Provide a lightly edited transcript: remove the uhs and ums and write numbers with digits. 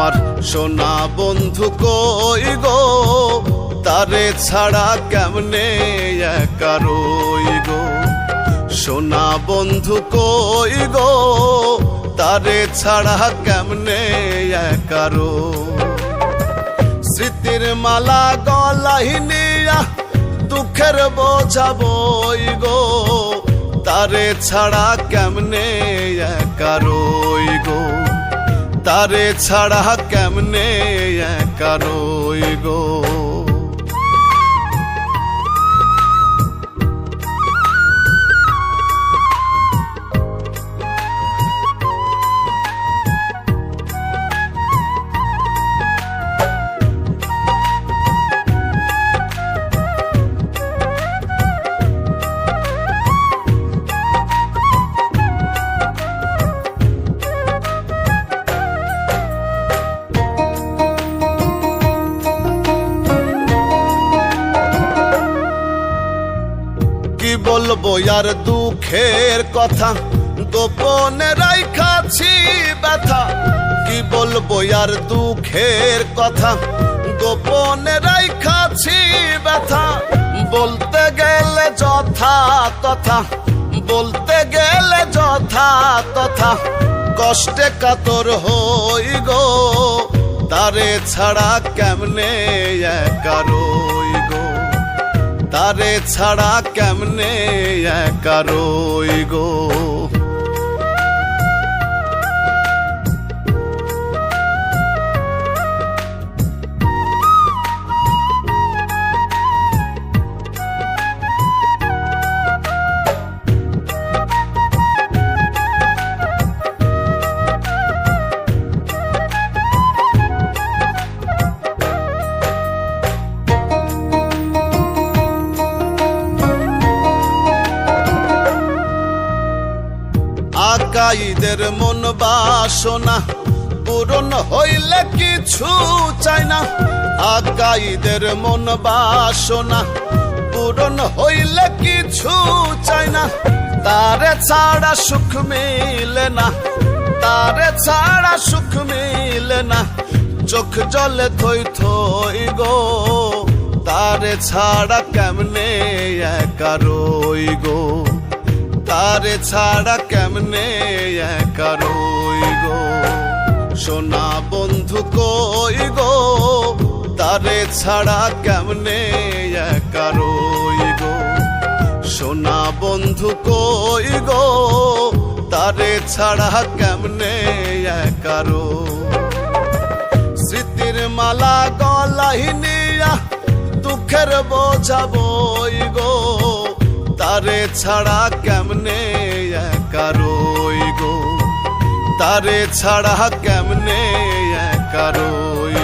আমার সোনা বন্ধু কই গো, তারে ছাড়া কেমনে একা রই গো। সোনা বন্ধু কই গো, তারে ছাড়া কেমনে একা রই। স্মৃতির মালা গলায় নিয়া দুঃখের বোঝা বই গো, তারে ছাড়া কেমনে একা রই গো। তারে ছাড়া কেমনে একা রই গো। কি বলবো আর দুঃখের কথা, গোপনে রাইখাছি ব্যথা। কি বলবো আর দুঃখের কথা, গোপনে রাইখাছি ব্যথা। বলতে গেলে যথা কথা, বলতে গেলে যথা কথা, কষ্টে কাতর হই গো। তারে ছাড়া কেমনে একা রই গো। তারে ছাড়া কেমনে একা রই গো। আকাইদের মন বাসনা পূরণ হইলে কিছু চাই না। আকাইদের মন বাসনা পূরণ হইলে কিছু চাই না। তারে ছাড়া সুখ মিলে না, তারে ছাড়া সুখ মিলে না। চোখ জলে থই থই গো, তারে ছাড়া কেমনে একা রই গো। তারে ছাড়া কেমনে একা রই গো। সোনা বন্ধু কই গো, তারে ছাড়া কেমনে একা রই গো। সোনা বন্ধু কই গো, তারে ছাড়া কেমনে একা রই। স্মৃতির মালা গলায় নিয়া দুঃখের বোঝা বই গো, তারে ছাড়া কেমনে একা রই গো। তারে ছাড়া কেমনে একা রই।